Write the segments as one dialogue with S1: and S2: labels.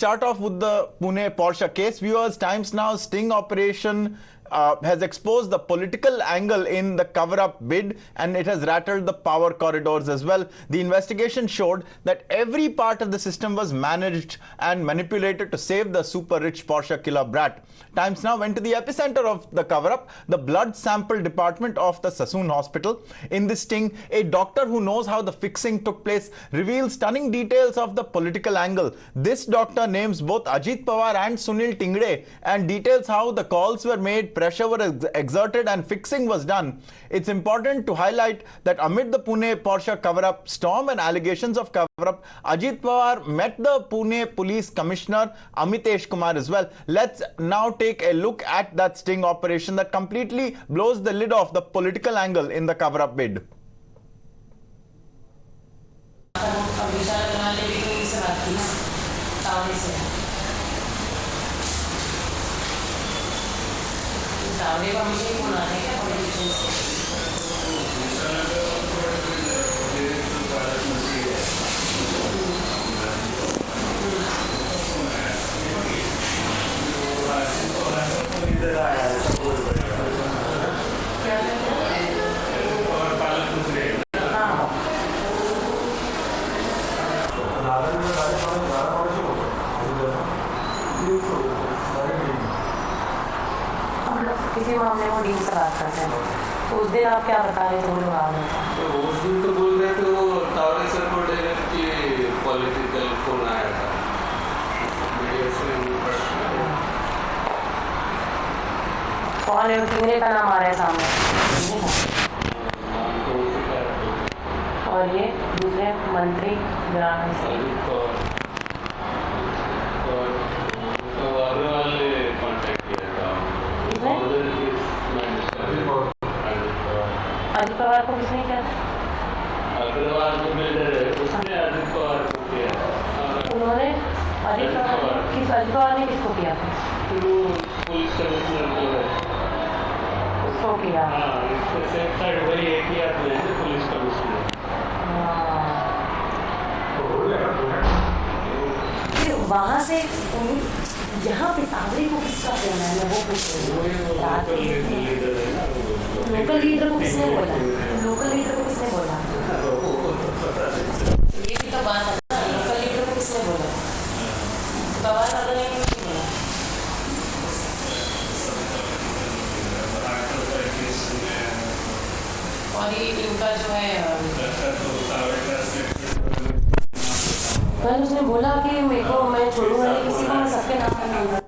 S1: Start off with the Pune Porsche case. Viewers, Times Now sting operation has exposed the political angle in the cover-up bid, and it has rattled the power corridors as well. The investigation showed that every part of the system was managed and manipulated to save the super-rich Porsche killer brat. Times Now went to the epicenter of the cover-up, the blood sample department of the Sassoon Hospital. In this sting, a doctor who knows how the fixing took place reveals stunning details of the political angle. This doctor names both Ajit Pawar and Sunil Tingde and details how the calls were made, pressure was exerted and fixing was done. It's important to highlight that amid the Pune Porsche cover-up storm and allegations of cover-up, Ajit Pawar met the Pune Police Commissioner Amitesh Kumar as well. Let's now take a look at that sting operation that completely blows the lid off the political angle in the cover-up bid.
S2: Tawde का मुझे phone आ रहा है क्या politician से किसी मामले में deal से बात करते हैं तो उस दिन आप क्या बता रहे थे वो लोग आ रहे थे
S3: तो उस दिन तो बोल रहे थे वो तावड़े सर को डायरेक्ट की पॉलिटिकल फोन आया था मीडिया से
S2: कौन है कितने का नाम आ रहा है सामने और ये दूसरे मंत्री ग्राम अजित पवार को किसने किया
S3: अग्रवाल को उसने अजित पवार को किया
S2: उन्होंने अजित पवार ने किसको किया
S3: पुलिस कमिश्नर को
S2: उसको किया
S3: वही एक ही आदमी है पुलिस कमिश्नर
S2: वहाँ से यहाँ पे तावड़े को किसका फोन है मैं वो पूछ रही हूँ लोकल लीडर को किसने बोला ये भी तो बात है ना लोकल लीडर को किसने बोला पवार वालों ने नहीं बोला और ये इनका जो है कल उसने बोला कि मेरे को मैं छोड़ूंगा नहीं किसी को मैं सबके नाम दूंगा.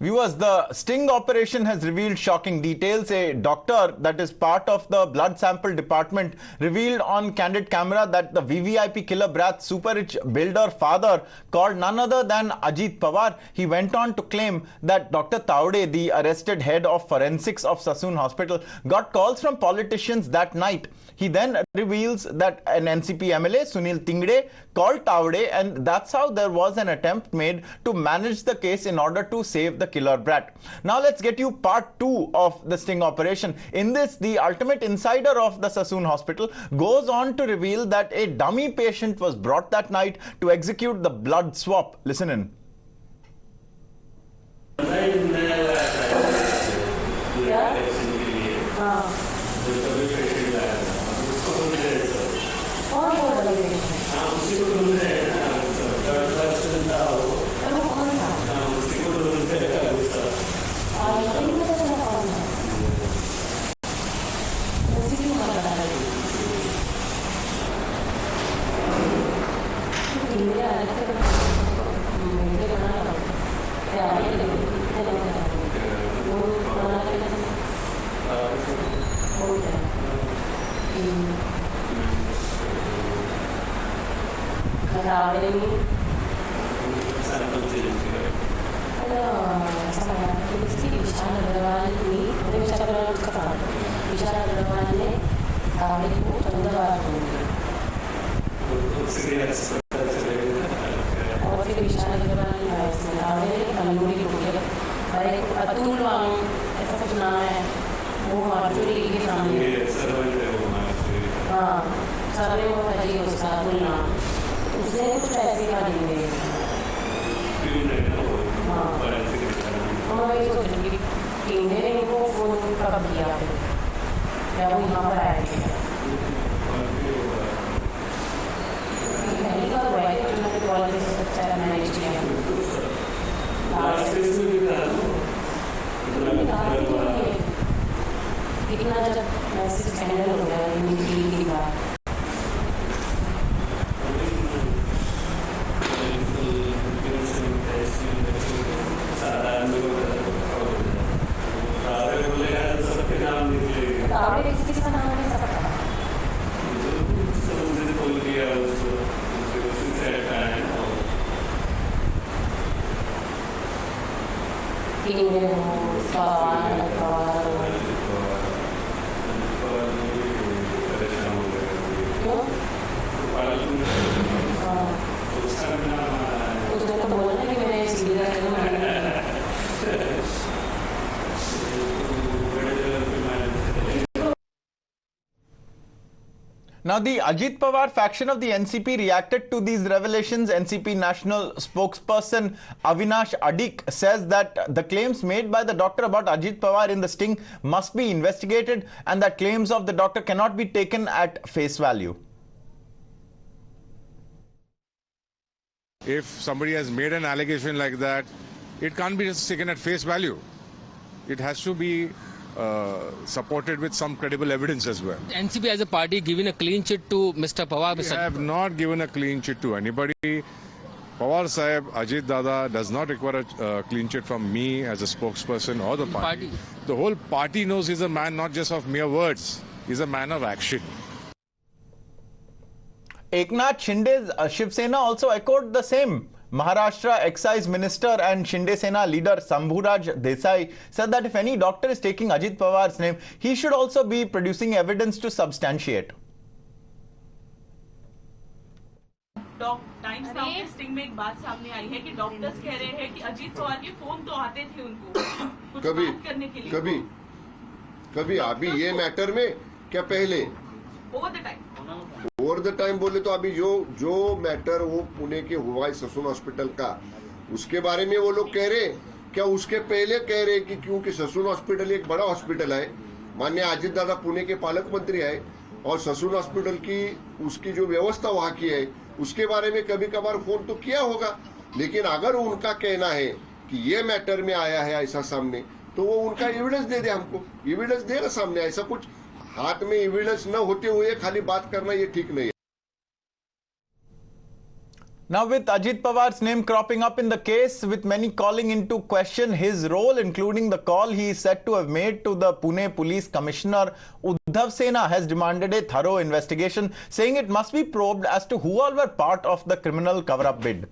S1: Viewers, the sting operation has revealed shocking details. A doctor that is part of the blood sample department revealed on candid camera that the VVIP killer brat super rich builder father called none other than Ajit Pawar. He went on to claim that Dr. Taode, the arrested head of forensics of Sassoon Hospital, got calls from politicians that night. He then reveals that an NCP MLA, Sunil Tingde, called Taode, and that's how there was an attempt made to manage the case in order to save the killer brat. Now let's get you part 2 of the sting operation. In this, the ultimate insider of the Sassoon Hospital goes on to reveal that a dummy patient was brought that night to execute the blood swap. Listen in.
S2: मैं वही सोच रही थी केंद्र ने इनको phone कब किया या वो यहाँ पर आए थे पहली बार हुआ है कि मैंने कॉल कर सकता है मैनेज किया इतना जब मैसेज हैंडल हो गया मीटिंग के बाद किसी का नाम नहीं सकता उसने तो बोला कि मैंने सीधा
S1: Now, the Ajit Pawar faction of the NCP reacted to these revelations. NCP national spokesperson Avinash Adik says that the claims made by the doctor about Ajit Pawar in the sting must be investigated and that claims of the doctor cannot be taken at face value.
S4: If somebody has made an allegation like that, it can't be just taken at face value. It has to be supported with some credible evidence as well.
S5: NCP as a party giving a clean chit to Mr. Pawar.
S4: We have not given a clean chit to anybody. Pawar Sahib, Ajit Dada does not require a clean chit from me as a spokesperson or the party. The whole party knows he's a man not just of mere words, he's a man of action.
S1: Eknath Shinde's Shiv Sena also echoed the same. Maharashtra Excise Minister and Shinde Sena leader Sambhuraj Desai said that if any doctor is taking Ajit Pawar's name, he should also be producing evidence to substantiate.
S6: Times now के sting में एक बात सामने आई है कि doctors कह रहे हैं कि अजीत पवार के फोन तो आते थे उनको कुछ बात करने के लिए
S7: कभी अभी ये मैटर में क्या पहले ओवर द टाइम बोले तो अभी जो मैटर वो पुणे के हुआ है ससून हॉस्पिटल का उसके बारे में वो लोग कह रहे क्या उसके पहले कह रहे कि क्योंकि ससून हॉस्पिटल एक बड़ा हॉस्पिटल है माननीय अजित दादा पुणे के पालक मंत्री है और ससून हॉस्पिटल की उसकी जो व्यवस्था वहां की है उसके बारे में कभी कभार फोन तो किया होगा लेकिन अगर उनका कहना है कि ये मैटर में आया है ऐसा सामने तो वो उनका एविडेंस दे दे हमको एविडेंस दे ना सामने ऐसा कुछ हाथ में एविडेंस न होते हुए खाली बात करना ये ठीक नहीं है
S1: Now, with Ajit Pawar's name cropping up in the case, with many calling into question his role, including the call he is said to have made to the Pune Police Commissioner, Uddhav Sena has demanded a thorough investigation, saying it must be probed as to who all were part of the criminal cover-up bid.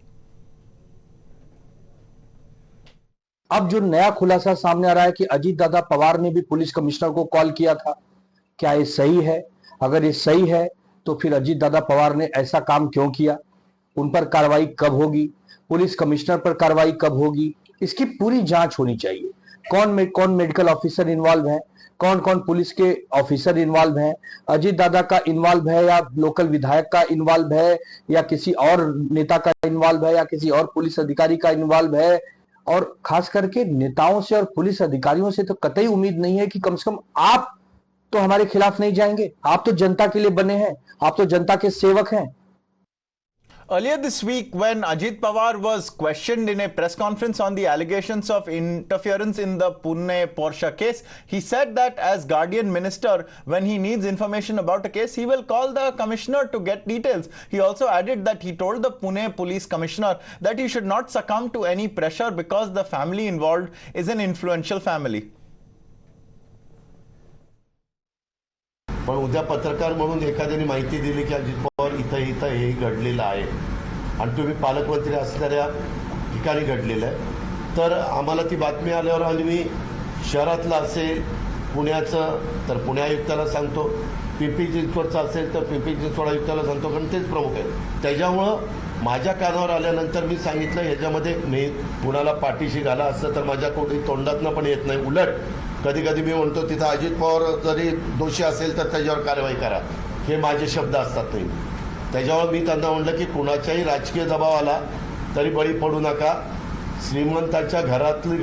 S8: अब जो नया खुलासा सामने आ रहा है कि अजीत दादा पवार ने भी पुलिस कमिश्नर को कॉल किया था, क्या ये सही है? अगर ये सही है तो फिर अजीत दादा पवार ने ऐसा काम क्यों किया? उन पर कार्रवाई कब होगी? पुलिस कमिश्नर पर कार्रवाई कब होगी? इसकी पूरी जांच होनी चाहिए। कौन मेडिकल ऑफिसर इन्वॉल्व है, कौन कौन पुलिस के ऑफिसर इन्वॉल्व हैं, अजीत दादा का इन्वॉल्व है या लोकल विधायक का इन्वॉल्व है या किसी और नेता का इन्वॉल्व है या किसी और पुलिस अधिकारी का इन्वॉल्व है। और खास करके नेताओं से और पुलिस अधिकारियों से तो कतई उम्मीद नहीं है कि कम से कम आप तो हमारे खिलाफ नहीं जाएंगे। आप तो जनता के लिए बने हैं, आप तो जनता के सेवक हैं।
S1: Earlier this week, when Ajit Pawar was questioned in a press conference on the allegations of interference in the Pune Porsche case, he said that as Guardian Minister, when he needs information about a case, he will call the commissioner to get details. He also added that he told the Pune Police Commissioner that he should not succumb to any pressure because the family involved is an influential family.
S9: पण उद्या पत्रकार म्हणून एखाद्याने माहिती दिली की अजित पवार इथं हे घडलेलं आहे आणि तुम्ही पालकमंत्री असणाऱ्या ठिकाणी घडलेलं आहे तर आम्हाला ती बातमी आल्यावर आम्ही शहरातलं असेल पुण्याचं तर पुणे आयुक्ताला सांगतो पिंपरी चिंचवडचं असेल तर पिंपरी चिंचवड आयुक्ताला सांगतो कारण तेच प्रमुख आहेत त्याच्यामुळं माझ्या कानावर आल्यानंतर मी सांगितलं ह्याच्यामध्ये मी कुणाला पाठीशी घाला असं तर माझ्या कोणी तोंडातनं पण येत नाही उलट कधी कधी मी म्हणतो तिथं अजित पवार जरी दोषी असेल तर त्याच्यावर कारवाई करा हे माझे शब्द असतात नाही त्याच्यावर मी त्यांना म्हटलं की कुणाच्याही राजकीय दबाव आला तरी बळी पडू नका श्रीमंताच्या घरातली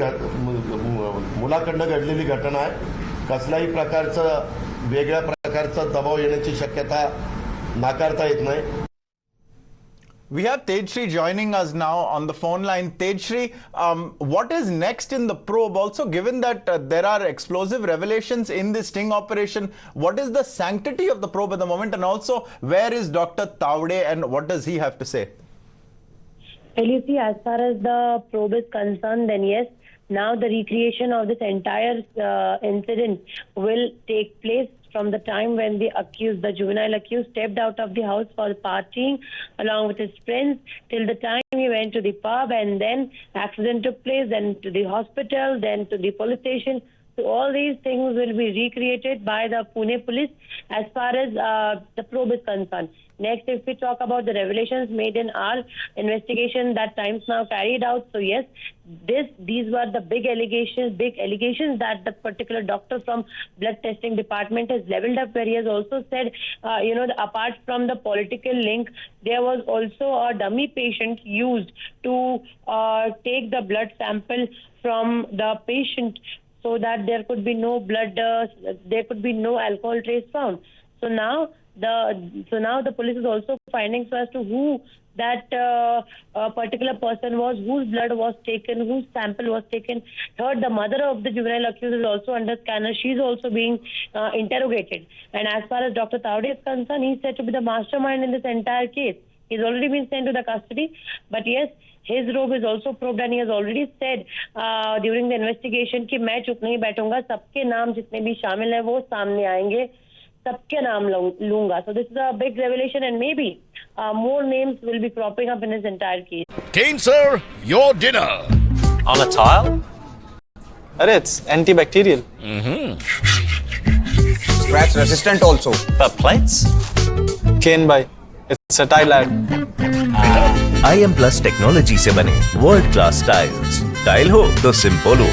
S9: मुलाकडनं घडलेली घटना आहे. कसल्याही प्रकारचं वेगळ्या प्रकारचा दबाव येण्याची शक्यता नाकारता येत नाही.
S1: We have Tejshri joining us now on the phone line. Tejshri, what is next in the probe? Also, given that there are explosive revelations in this sting operation, what is the sanctity of the probe at the moment? And also, where is Dr. Tawde and what does he have to say?
S2: Well, you see, as far as the probe is concerned, then yes, now the recreation of this entire incident will take place from the time when the juvenile accused stepped out of the house for partying along with his friends till the time he went to the pub, and then accident took place, then to the hospital, then to the police station. So all these things will be recreated by the Pune police as far as the probe is concerned. Next, if we talk about the revelations made in our investigation that Times Now carried out, so yes, these were the big allegations that the particular doctor from blood testing department has leveled up, where he has also said, apart from the political link, there was also a dummy patient used to take the blood sample from the patient, so that there could be no blood, there could be no alcohol trace found. So now the police is also finding so as to who that particular person was, whose blood was taken, whose sample was taken. Third, the mother of the juvenile accused is also under scanner. She is also being interrogated. And as far as Dr. Tawde is concerned, he is said to be the mastermind in this entire case. He's already been sent to the custody. But yes, his robe is also probed, and he has already said during the investigation कि मैं चुप नहीं बैठूंगा, सबके नाम जितने भी शामिल हैं वो सामने आएंगे, सबके नाम लूंगा. So this is a big revelation, and maybe more names will be cropping up in his entire case.
S10: Kane sir, your dinner.
S11: On a tile? It's antibacterial.
S12: Scratch resistant also.
S11: The plates? Kane bhai, it's a tile ad.
S10: IM Plus technology से बने world class tiles. Tile हो तो simple हो.